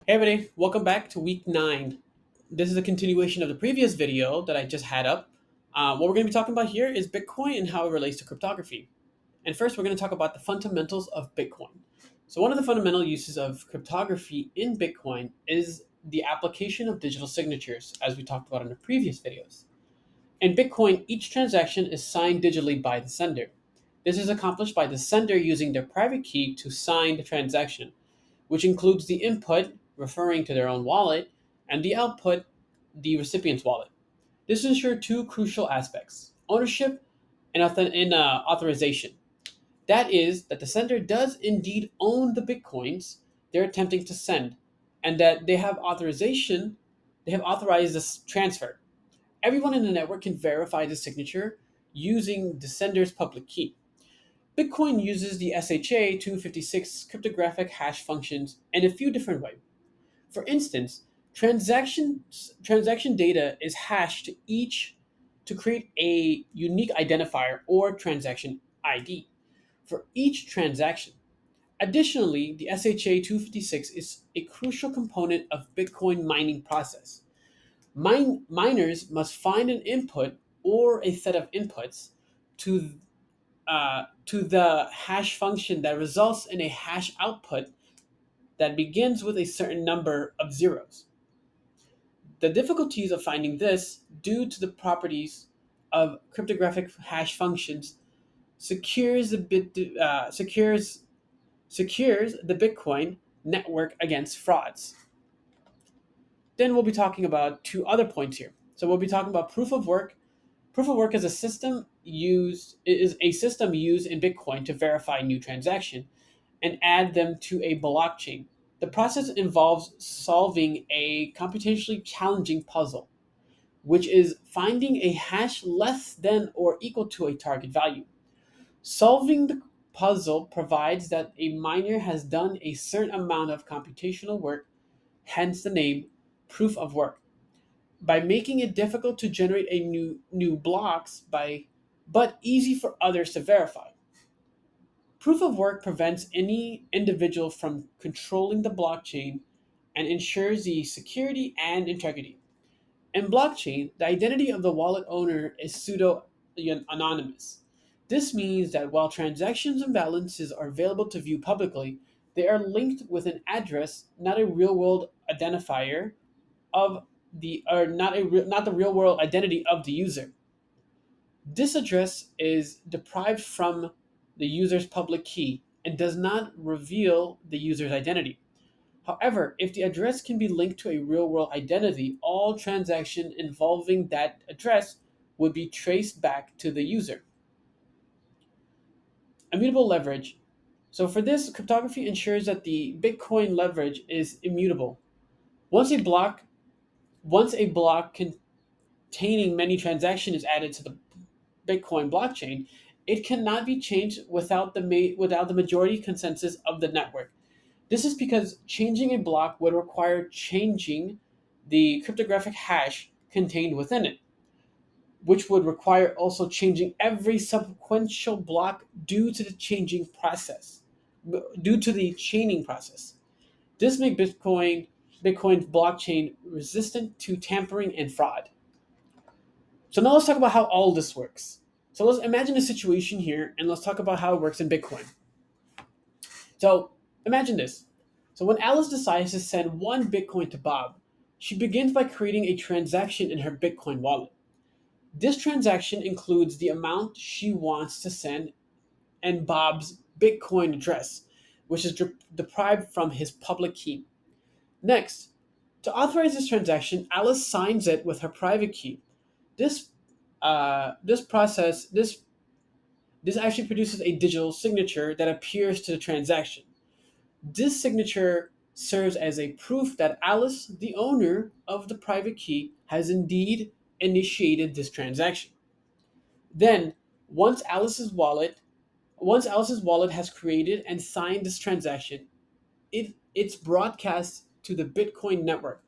Hey everybody, welcome back to week 9. This is a continuation of the previous video that I just had up. What we're going to be talking about here is Bitcoin and how it relates to cryptography. And first, we're going to talk about the fundamentals of Bitcoin. So, one of the fundamental uses of cryptography in Bitcoin is the application of digital signatures, as we talked about in the previous videos. In Bitcoin, each transaction is signed digitally by the sender. This is accomplished by the sender using their private key to sign the transaction, which includes the input, referring to their own wallet, and the output, the recipient's wallet. This ensures two crucial aspects: ownership and authorization. That is, that the sender does indeed own the bitcoins they're attempting to send, and that they have authorized this transfer. Everyone in the network can verify the signature using the sender's public key. Bitcoin uses the SHA-256 cryptographic hash functions in a few different ways. For instance, transaction data is hashed to create a unique identifier or transaction ID for each transaction. Additionally, the SHA-256 is a crucial component of Bitcoin mining process. Miners must find an input or a set of inputs to to the hash function that results in a hash output that begins with a certain number of zeros. The difficulties of finding this, due to the properties of cryptographic hash functions, secures the secures the Bitcoin network against frauds. Then we'll be talking about two other points here. So we'll be talking about proof of work. Proof of work is a system used in Bitcoin to verify new transaction and add them to a blockchain. The process involves solving a computationally challenging puzzle, which is finding a hash less than or equal to a target value. Solving the puzzle provides that a miner has done a certain amount of computational work, hence the name proof of work, by making it difficult to generate a new blocks but easy for others to verify. Proof of work prevents any individual from controlling the blockchain and ensures the security and integrity. In blockchain, the identity of the wallet owner is pseudo anonymous. This means that while transactions and balances are available to view publicly, they are linked with an address, not a real-world identifier of the or not the real-world identity of the user. This address is deprived from the user's public key and does not reveal the user's identity. However, if the address can be linked to a real world identity, all transactions involving that address would be traced back to the user. Immutable leverage. So for this, cryptography ensures that the Bitcoin leverage is immutable. Once a block once a block containing many transactions is added to the Bitcoin blockchain, it cannot be changed without the majority consensus of the network. This is because changing a block would require changing the cryptographic hash contained within it, which would require also changing every subsequential block due to the chaining process. This makes Bitcoin's blockchain resistant to tampering and fraud. So now let's talk about how all this works. So let's imagine a situation here and let's talk about how it works in Bitcoin. So imagine this. So when Alice decides to send one Bitcoin to Bob, she begins by creating a transaction in her Bitcoin wallet. This transaction includes the amount she wants to send and Bob's Bitcoin address, which is deprived from his public key. Next, to authorize this transaction, Alice signs it with her private key. This this process this actually produces a digital signature that appears to the transaction. This signature serves as a proof that Alice, the owner of the private key, has indeed initiated this transaction. Then, once Alice's wallet once Alice's wallet has created and signed this transaction, it's broadcast to the Bitcoin network.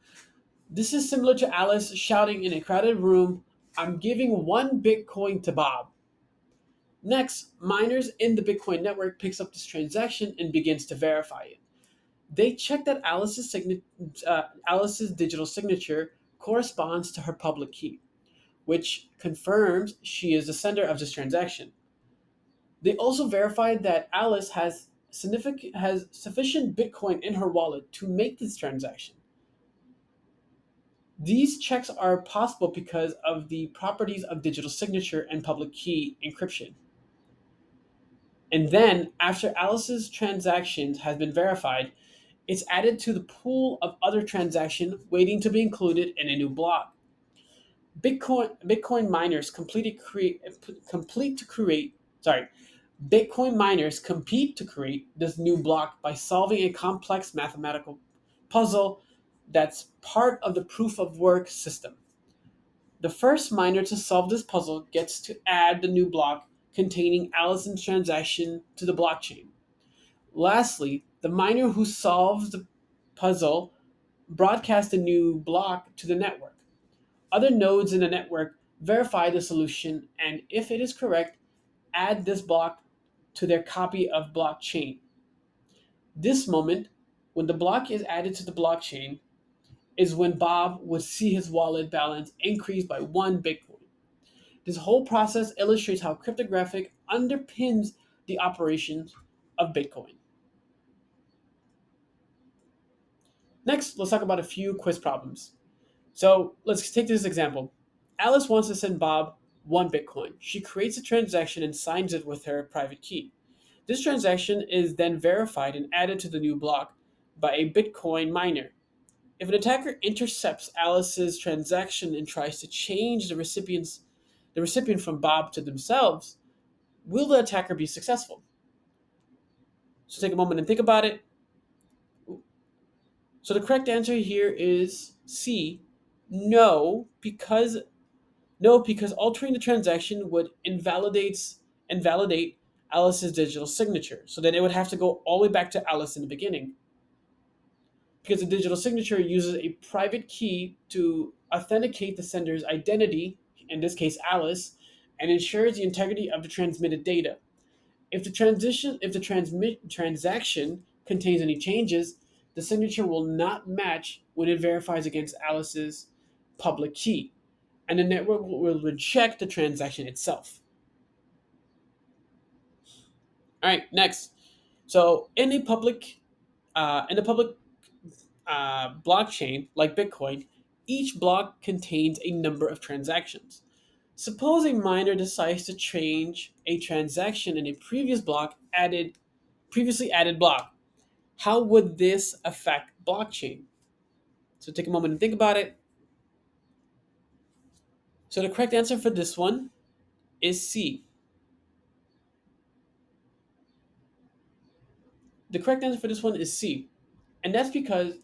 This is similar to Alice shouting in a crowded room, "I'm giving one Bitcoin to Bob." Next, miners in the Bitcoin network picks up this transaction and begins to verify it. They check that Alice's digital signature corresponds to her public key, which confirms she is the sender of this transaction. They also verified that Alice has sufficient Bitcoin in her wallet to make this transaction. These checks are possible because of the properties of digital signature and public key encryption. And then, after Alice's transactions has been verified, it's added to the pool of other transactions waiting to be included in a new block. Bitcoin miners complete to create sorry Bitcoin miners compete to create this new block by solving a complex mathematical puzzle that's part of the proof of work system. The first miner to solve this puzzle gets to add the new block containing Allison's transaction to the blockchain. Lastly, the miner who solves the puzzle broadcasts the new block to the network. Other nodes in the network verify the solution, and if it is correct, add this block to their copy of blockchain. This moment, when the block is added to the blockchain, is when Bob would see his wallet balance increase by 1 Bitcoin. This whole process illustrates how cryptographic underpins the operations of Bitcoin. Next, let's talk about a few quiz problems. So let's take this example. Alice wants to send Bob 1 Bitcoin. She creates a transaction and signs it with her private key. This transaction is then verified and added to the new block by a Bitcoin miner. If an attacker intercepts Alice's transaction and tries to change the recipient from Bob to themselves, will the attacker be successful? So take a moment and think about it. So the correct answer here is C. No, because because altering the transaction would invalidate Alice's digital signature. So then it would have to go all the way back to Alice in the beginning. Because the digital signature uses a private key to authenticate the sender's identity, in this case Alice, and ensures the integrity of the transmitted data. If the transaction contains any changes, the signature will not match when it verifies against Alice's public key, and the network will reject the transaction itself. All right, next. So in the public blockchain like Bitcoin, each block contains a number of transactions. Suppose a miner decides to change a transaction in a previously added block. How would this affect blockchain? So take a moment and think about it. So the correct answer for this one is C. The correct answer for this one is C. And that's because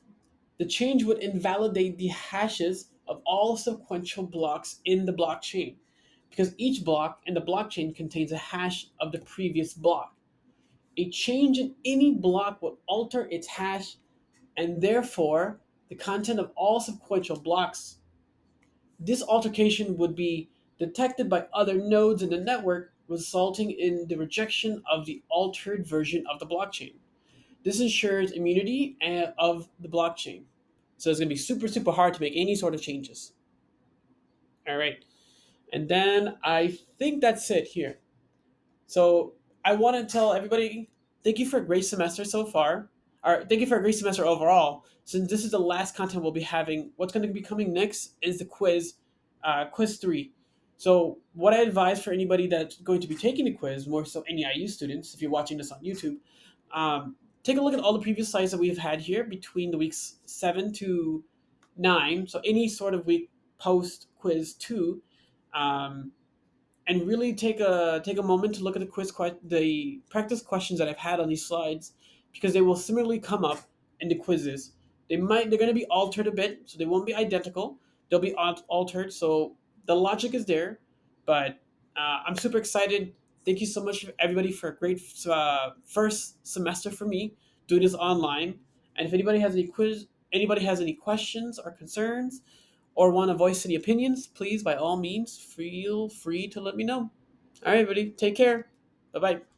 the change would invalidate the hashes of all sequential blocks in the blockchain, because each block in the blockchain contains a hash of the previous block. A change in any block would alter its hash and therefore the content of all sequential blocks. This altercation would be detected by other nodes in the network, resulting in the rejection of the altered version of the blockchain. This ensures immunity of the blockchain. So it's going to be super, super hard to make any sort of changes. All right. And then I think that's it here. So I want to tell everybody thank you for a great semester so far. Or thank you for a great semester overall. Since this is the last content we'll be having, what's going to be coming next is the quiz 3. So what I advise for anybody that's going to be taking the quiz, more so any IU students, if you're watching this on YouTube, take a look at all the previous slides that we've had here between the weeks 7 to 9. So any sort of week post quiz 2. Um, and really take a moment to look at the practice questions that I've had on these slides, because they will similarly come up in the quizzes. They're going to be altered a bit, so they won't be identical. They'll be altered, so the logic is there. But I'm super excited. Thank you so much, everybody, for a great first semester for me doing this online. And if anybody has any questions or concerns, or want to voice any opinions, please, by all means, feel free to let me know. All right, everybody, take care. Bye bye.